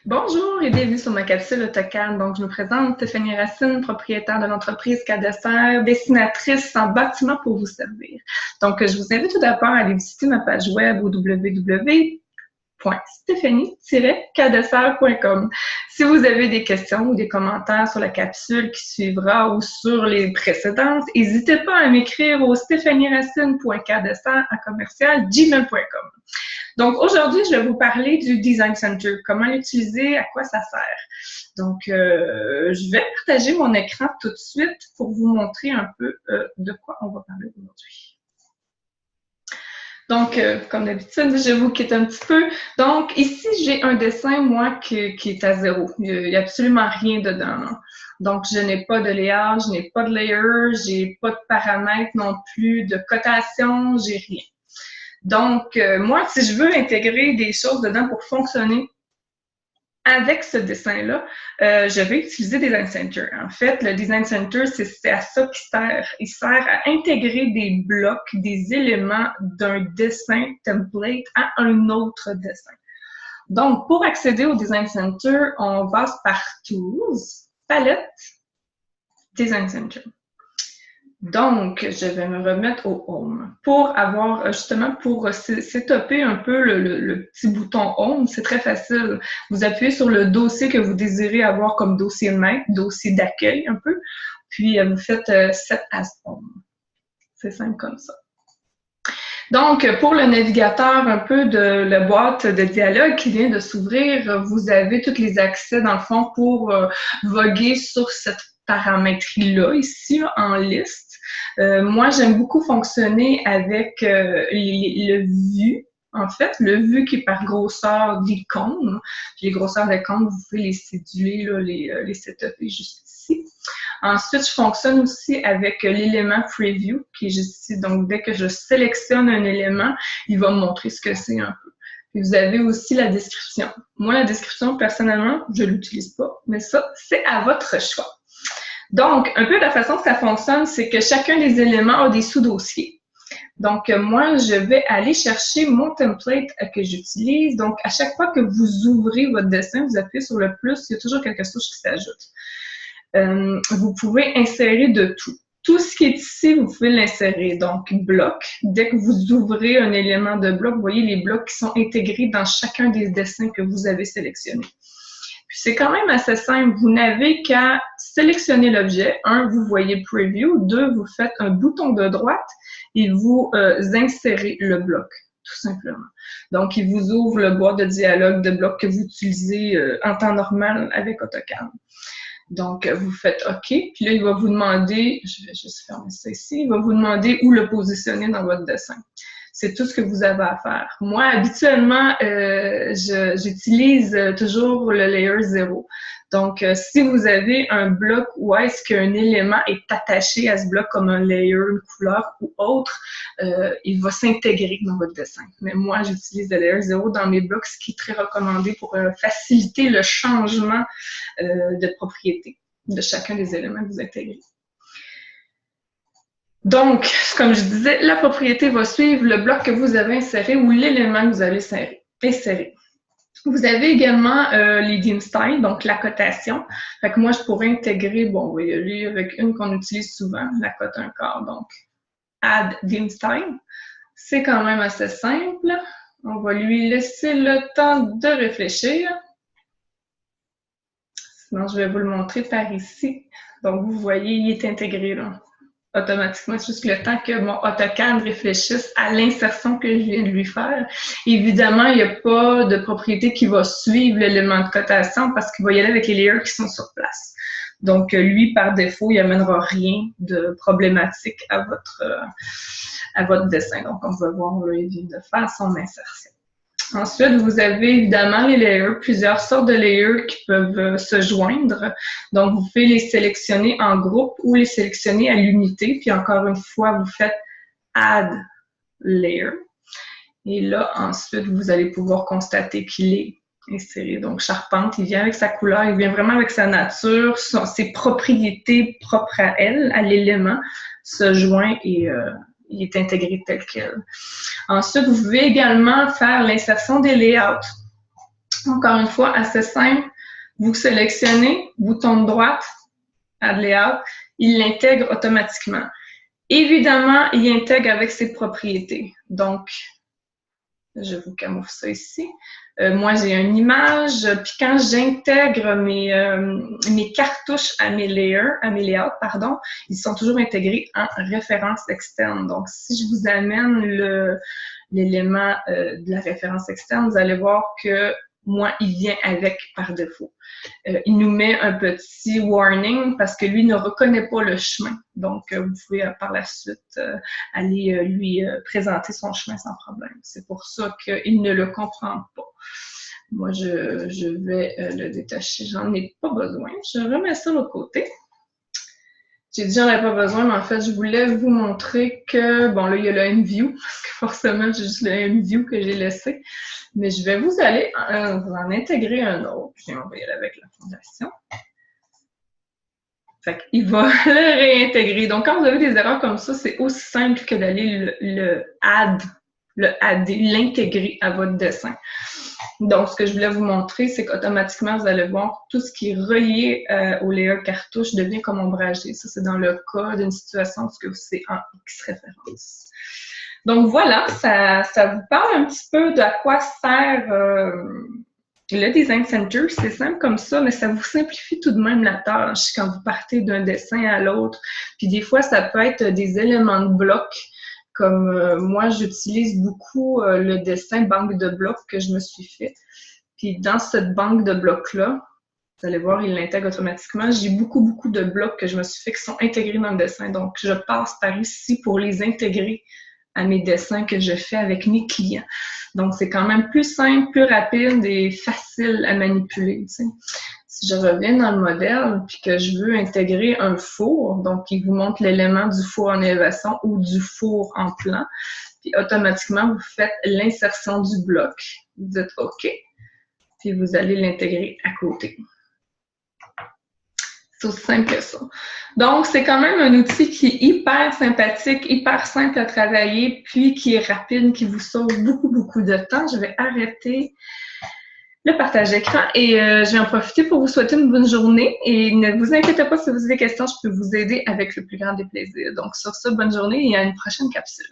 Bonjour et bienvenue sur ma capsule AutoCAD. Donc, je me présente Stéphanie Racine, propriétaire de l'entreprise Cadasser, dessinatrice en bâtiment pour vous servir. Donc, je vous invite tout d'abord à aller visiter ma page web au www.stephanie-cadasser.com. Si vous avez des questions ou des commentaires sur la capsule qui suivra ou sur les précédentes, n'hésitez pas à m'écrire au stéphanieracine.cadasser@gmail.com. Donc, aujourd'hui, je vais vous parler du Design Center, comment l'utiliser, à quoi ça sert. Donc, je vais partager mon écran tout de suite pour vous montrer un peu de quoi on va parler aujourd'hui. Donc, comme d'habitude, je vous quitte un petit peu. Donc, ici, j'ai un dessin, moi, qui est à zéro. Il n'y a absolument rien dedans. Non? Donc, je n'ai pas de layout, je n'ai pas de layer, j'ai pas de paramètres non plus, de cotation, j'ai rien. Donc, moi, si je veux intégrer des choses dedans pour fonctionner avec ce dessin-là, je vais utiliser Design Center. En fait, le Design Center, c'est à ça qu'il sert. Il sert à intégrer des blocs, des éléments d'un dessin template à un autre dessin. Donc, pour accéder au Design Center, on passe par Tools, Palette, Design Center. Donc, je vais me remettre au Home. Pour avoir, justement, pour setuper un peu le petit bouton Home, c'est très facile. Vous appuyez sur le dossier que vous désirez avoir comme dossier de maître, dossier d'accueil un peu, puis vous faites Set as Home. C'est simple comme ça. Donc, pour le navigateur un peu de la boîte de dialogue qui vient de s'ouvrir, vous avez tous les accès, dans le fond, pour voguer sur cette paramétrie-là, ici, là, en liste. Moi, j'aime beaucoup fonctionner avec le vu, en fait, le vu qui est par grosseur d'icônes. Les grosseurs d'icônes, vous pouvez les céduler, là, les setuper juste ici. Ensuite, je fonctionne aussi avec l'élément Preview, qui est juste ici. Donc, dès que je sélectionne un élément, il va me montrer ce que c'est un peu. Puis vous avez aussi la description. Moi, la description, personnellement, je ne l'utilise pas, mais ça, c'est à votre choix. Donc, un peu la façon que ça fonctionne, c'est que chacun des éléments a des sous-dossiers. Donc, moi, je vais aller chercher mon template que j'utilise. Donc, à chaque fois que vous ouvrez votre dessin, vous appuyez sur le plus, il y a toujours quelque chose qui s'ajoute. Vous pouvez insérer de tout. Tout ce qui est ici, vous pouvez l'insérer. Donc, bloc. Dès que vous ouvrez un élément de bloc, vous voyez les blocs qui sont intégrés dans chacun des dessins que vous avez sélectionnés. Puis c'est quand même assez simple. Vous n'avez qu'à sélectionner l'objet. Un, vous voyez Preview. Deux, vous faites un bouton de droite et vous insérez le bloc, tout simplement. Donc, il vous ouvre le boîte de dialogue de bloc que vous utilisez en temps normal avec AutoCAD. Donc, vous faites OK. Puis là, il va vous demander, je vais juste fermer ça ici, il va vous demander où le positionner dans votre dessin. C'est tout ce que vous avez à faire. Moi, habituellement, j'utilise toujours le layer 0. Donc, si vous avez un bloc où est-ce qu'un élément est attaché à ce bloc comme un layer, une couleur ou autre, il va s'intégrer dans votre dessin. Mais moi, j'utilise le layer 0 dans mes blocs, ce qui est très recommandé pour faciliter le changement de propriété de chacun des éléments que vous intégrez. Donc, comme je disais, la propriété va suivre le bloc que vous avez inséré ou l'élément que vous avez inséré. Vous avez également les dim style, donc la cotation. Fait que moi, je pourrais intégrer, bon, on va y aller avec une qu'on utilise souvent, la cote un quart. Donc, add dim style. C'est quand même assez simple. On va lui laisser le temps de réfléchir. Sinon, je vais vous le montrer par ici. Donc, vous voyez, il est intégré là. Automatiquement, c'est juste le temps que mon AutoCAD réfléchisse à l'insertion que je viens de lui faire. Évidemment, il n'y a pas de propriété qui va suivre l'élément de cotation parce qu'il va y aller avec les layers qui sont sur place. Donc, lui, par défaut, il n'amènera rien de problématique à votre dessin. Donc, on va voir, là, il vient de faire son insertion. Ensuite, vous avez évidemment les layers, plusieurs sortes de layers qui peuvent se joindre. Donc, vous pouvez les sélectionner en groupe ou les sélectionner à l'unité. Puis encore une fois, vous faites Add Layer. Et là, ensuite, vous allez pouvoir constater qu'il est inséré. Donc, charpente, il vient avec sa couleur, il vient vraiment avec sa nature, ses propriétés propres à elle, à l'élément, se joint et il est intégré tel quel. Ensuite, vous pouvez également faire l'insertion des layouts. Encore une fois, assez simple. Vous sélectionnez, bouton de droite, Add Layout, il l'intègre automatiquement. Évidemment, il intègre avec ses propriétés. Donc, je vous camoufle ça ici. Moi, j'ai une image, puis quand j'intègre mes cartouches à mes layouts, pardon, ils sont toujours intégrés en référence externe. Donc, si je vous amène l'élément de la référence externe, vous allez voir que moi, il vient avec par défaut. Il nous met un petit warning parce que lui ne reconnaît pas le chemin. Donc, vous pouvez par la suite aller lui présenter son chemin sans problème. C'est pour ça qu'il ne le comprend pas. Moi, je vais le détacher. J'en ai pas besoin. Je remets ça de l'autre côté. J'ai dit j'en avais pas besoin, mais en fait, je voulais vous montrer que, bon, là, il y a le MView, parce que forcément, j'ai juste le MView que j'ai laissé. Mais je vais vous en intégrer un autre. Puis on va y aller avec la fondation. Fait qu'il va le réintégrer. Donc, quand vous avez des erreurs comme ça, c'est aussi simple que d'aller l'intégrer à votre dessin. Donc, ce que je voulais vous montrer, c'est qu'automatiquement, vous allez voir tout ce qui est relié au layer cartouche devient comme ombragé. Ça, c'est dans le cas d'une situation où c'est en X référence. Donc, voilà, ça vous parle un petit peu de à quoi sert le Design Center. C'est simple comme ça, mais ça vous simplifie tout de même la tâche quand vous partez d'un dessin à l'autre. Puis des fois, ça peut être des éléments de bloc. Comme moi, j'utilise beaucoup le dessin banque de blocs que je me suis fait. Puis dans cette banque de blocs-là, vous allez voir, il l'intègre automatiquement. J'ai beaucoup de blocs que je me suis fait qui sont intégrés dans le dessin. Donc, je passe par ici pour les intégrer à mes dessins que je fais avec mes clients. Donc, c'est quand même plus simple, plus rapide et facile à manipuler. Tu sais. Si je reviens dans le modèle puis que je veux intégrer un four, donc il vous montre l'élément du four en élévation ou du four en plan, puis automatiquement, vous faites l'insertion du bloc. Vous dites OK, puis vous allez l'intégrer à côté. C'est aussi simple que ça. Donc, c'est quand même un outil qui est hyper sympathique, hyper simple à travailler, puis qui est rapide, qui vous sauve beaucoup de temps. Je vais arrêter le partage d'écran et je vais en profiter pour vous souhaiter une bonne journée. Et ne vous inquiétez pas si vous avez des questions, je peux vous aider avec le plus grand des plaisirs. Donc, sur ça, bonne journée et à une prochaine capsule.